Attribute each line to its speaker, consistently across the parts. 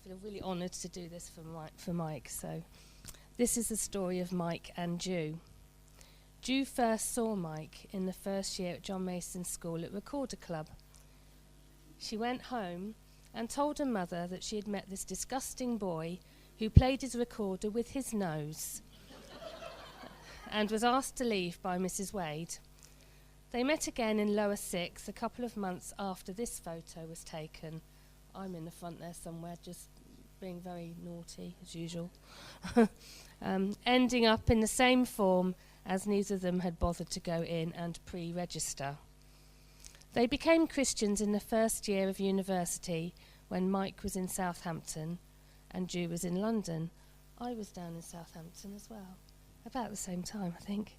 Speaker 1: feel really honoured to do this for Mike. So this is the story of Mike and Ju. Ju first saw Mike in the first year at John Mason's school at Recorder Club. She went home and told her mother that she had met this disgusting boy who played his recorder with his nose and was asked to leave by Mrs. Wade. They met again in lower sixth a couple of months after this photo was taken. I'm in the front there somewhere, just being very naughty, as usual. Ending up in the same form as neither of them had bothered to go in and pre-register. They became Christians in the first year of university when Mike was in Southampton and Ju was in London. I was down in Southampton as well, about the same time, I think.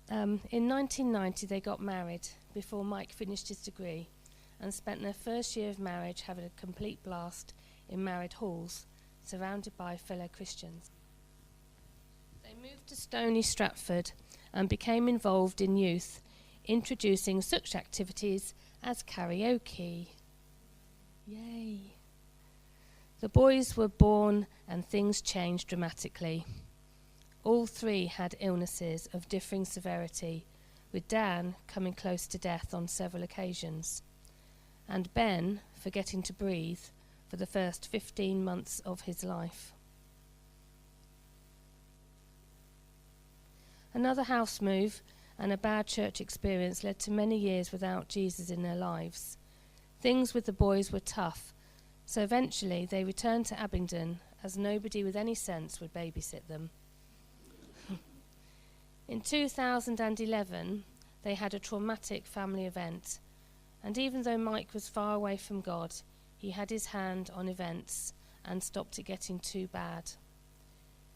Speaker 1: In 1990, they got married before Mike finished his degree and spent their first year of marriage having a complete blast in married halls, surrounded by fellow Christians. They moved to Stony Stratford and became involved in youth, introducing such activities as karaoke. Yay! The boys were born and things changed dramatically. All three had illnesses of differing severity, with Dan coming close to death on several occasions, and Ben forgetting to breathe for the first 15 months of his life. Another house move and a bad church experience led to many years without Jesus in their lives. Things with the boys were tough, so eventually they returned to Abingdon as nobody with any sense would babysit them. In 2011, they had a traumatic family event, and even though Mike was far away from God, he had his hand on events and stopped it getting too bad.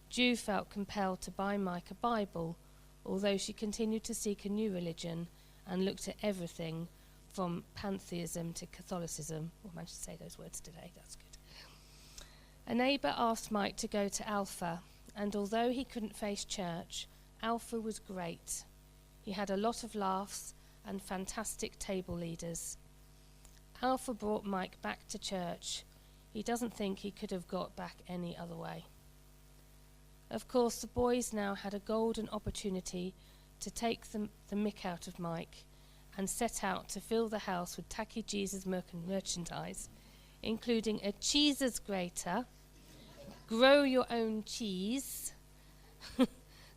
Speaker 1: Ju felt compelled to buy Mike a Bible, although she continued to seek a new religion and looked at everything from pantheism to Catholicism. I managed to say those words today, that's good. A neighbour asked Mike to go to Alpha, and although he couldn't face church, Alpha was great. He had a lot of laughs and fantastic table leaders. Alpha brought Mike back to church. He doesn't think he could have got back any other way. Of course, the boys now had a golden opportunity to take the mick out of Mike and set out to fill the house with tacky Jesus merchandise, including a cheeses grater, grow your own cheese,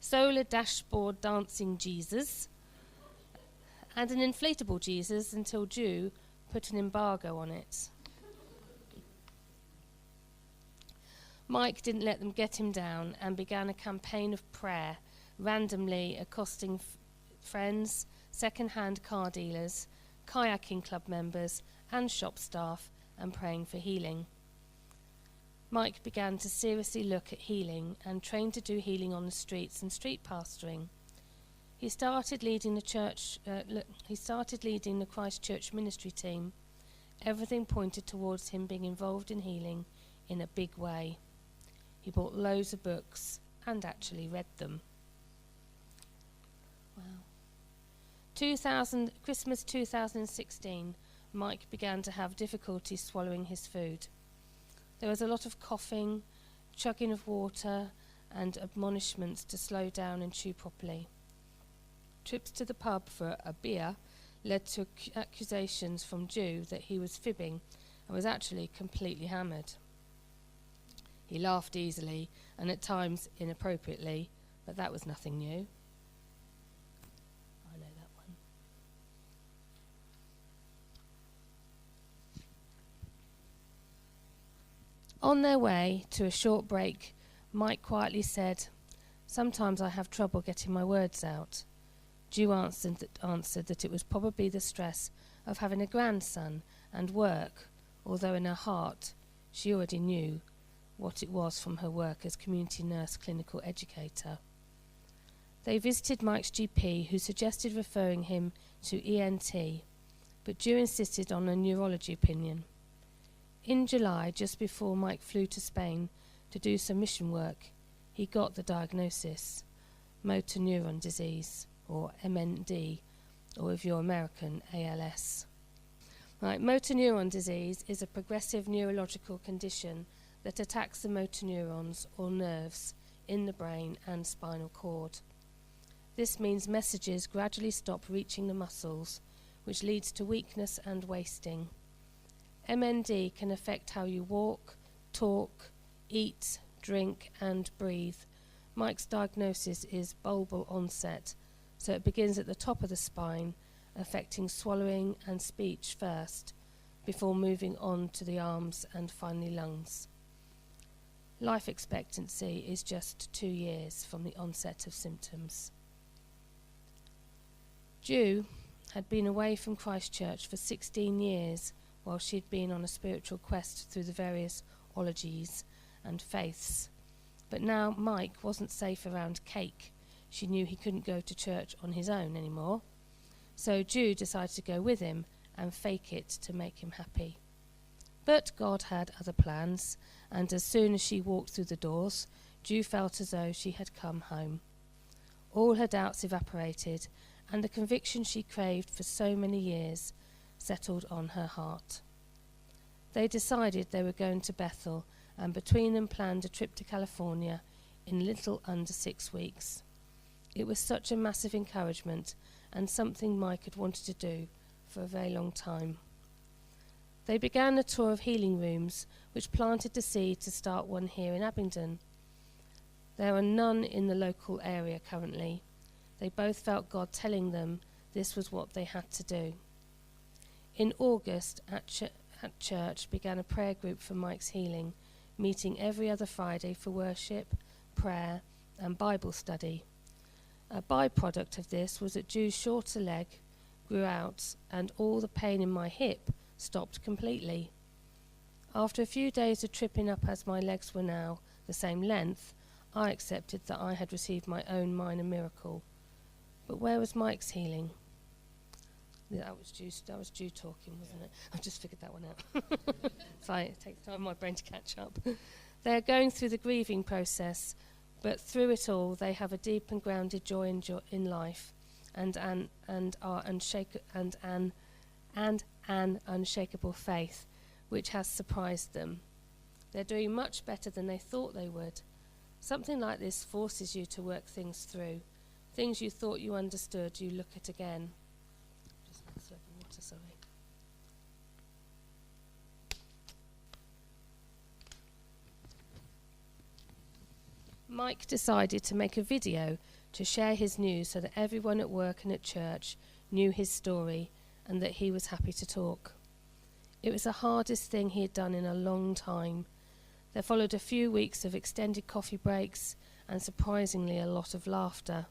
Speaker 1: solar dashboard dancing Jesus, and an inflatable Jesus until Ju put an embargo on it. Mike didn't let them get him down and began a campaign of prayer, randomly accosting friends, second-hand car dealers, kayaking club members and shop staff, and praying for healing. Mike began to seriously look at healing and trained to do healing on the streets and street pastoring. He started leading the Christchurch ministry team. Everything pointed towards him being involved in healing in a big way. He bought loads of books and actually read them. Wow. Christmas 2016, Mike began to have difficulty swallowing his food. There was a lot of coughing, chugging of water, and admonishments to slow down and chew properly. Trips to the pub for a beer led to accusations from Ju that he was fibbing and was actually completely hammered. He laughed easily and at times inappropriately, but that was nothing new. I know that one. On their way to a short break, Mike quietly said, "Sometimes I have trouble getting my words out." Ju answered that it was probably the stress of having a grandson and work, although in her heart she already knew what it was from her work as community nurse clinical educator. They visited Mike's GP, who suggested referring him to ENT, but Ju insisted on a neurology opinion. In July, just before Mike flew to Spain to do some mission work, he got the diagnosis, motor neuron disease, or MND, or if you're American, ALS. Right, motor neuron disease is a progressive neurological condition that attacks the motor neurons or nerves in the brain and spinal cord. This means messages gradually stop reaching the muscles, which leads to weakness and wasting. MND can affect how you walk, talk, eat, drink, and breathe. Mike's diagnosis is bulbar onset, so it begins at the top of the spine, affecting swallowing and speech first, before moving on to the arms and finally lungs. Life expectancy is just 2 years from the onset of symptoms. Ju had been away from Christchurch for 16 years while she'd been on a spiritual quest through the various ologies and faiths. But now Mike wasn't safe around cake. She knew he couldn't go to church on his own anymore. So Ju decided to go with him and fake it to make him happy. But God had other plans, and as soon as she walked through the doors, Ju felt as though she had come home. All her doubts evaporated, and the conviction she craved for so many years settled on her heart. They decided they were going to Bethel, and between them planned a trip to California in little under 6 weeks. It was such a massive encouragement, and something Mike had wanted to do for a very long time. They began a tour of healing rooms, which planted the seed to start one here in Abingdon. There are none in the local area currently. They both felt God telling them this was what they had to do. In August, at church began a prayer group for Mike's healing, meeting every other Friday for worship, prayer, and Bible study. A byproduct of this was that Ju's shorter leg grew out and all the pain in my hip stopped completely. After a few days of tripping up as my legs were now the same length, I accepted that I had received my own minor miracle. But where was Mike's healing? That was Ju talking, wasn't it? I just figured that one out. So it takes time for my brain to catch up. They are going through the grieving process, but through it all, they have a deep and grounded joy in life, and an unshakable faith, which has surprised them. They're doing much better than they thought they would. Something like this forces you to work things through. Things you thought you understood, you look at again. Just a slurp of water, sorry. Mike decided to make a video to share his news so that everyone at work and at church knew his story and that he was happy to talk. It was the hardest thing he had done in a long time. There followed a few weeks of extended coffee breaks and surprisingly a lot of laughter.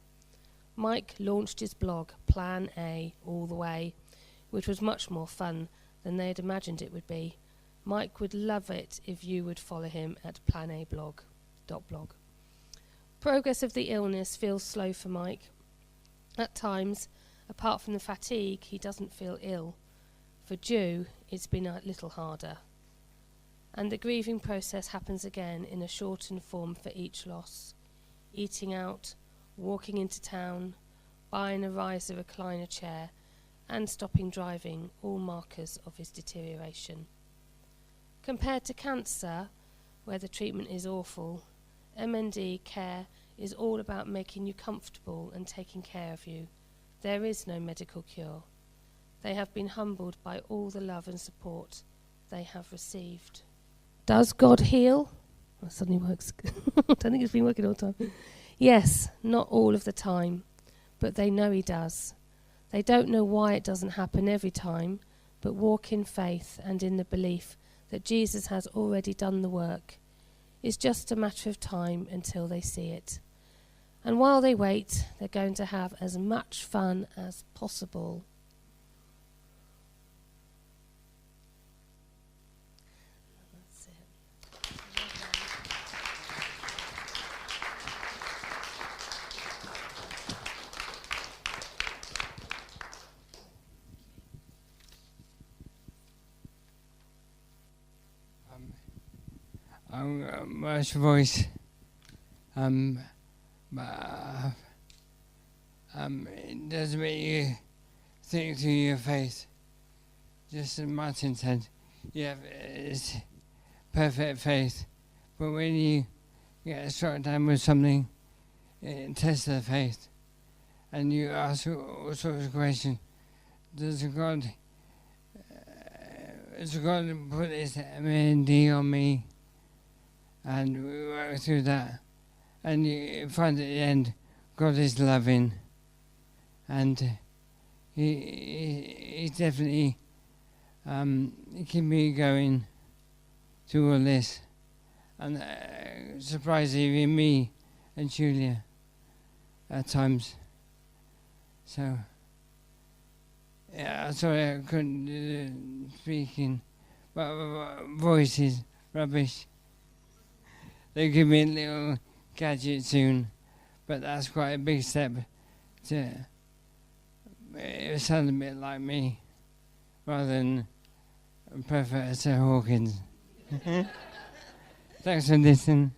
Speaker 1: Mike launched his blog, Plan A, all the way, which was much more fun than they had imagined it would be. Mike would love it if you would follow him at planablog.blog. Progress of the illness feels slow for Mike. At times, apart from the fatigue, he doesn't feel ill. For Ju, it's been a little harder. And the grieving process happens again in a shortened form for each loss. Eating out, walking into town, buying a riser recliner chair, and stopping driving, all markers of his deterioration. Compared to cancer, where the treatment is awful, MND care is all about making you comfortable and taking care of you. There is no medical cure. They have been humbled by all the love and support they have received. Does God heal? That suddenly works. I don't think it's been working all the time. Yes, not all of the time, but they know he does. They don't know why it doesn't happen every time, but walk in faith and in the belief that Jesus has already done the work. It's just a matter of time until they see it. And while they wait, they're going to have as much fun as possible. That's it.
Speaker 2: Much voice. It does make you think through your faith. just as Martin said, you have it's perfect faith, but when you get struck down with something, it tests the faith, and you ask all sorts of questions. Does God put this M-A-N-D on me? And we work through that, and you find at the end, God is loving, and He definitely keep me going through all this, and surprise even me and Julia at times. So yeah, sorry I couldn't do speaking, but voice is rubbish. They give me a little gadget soon, but that's quite a big step. It sounds a bit like me, rather than Professor Hawkins. Thanks for listening.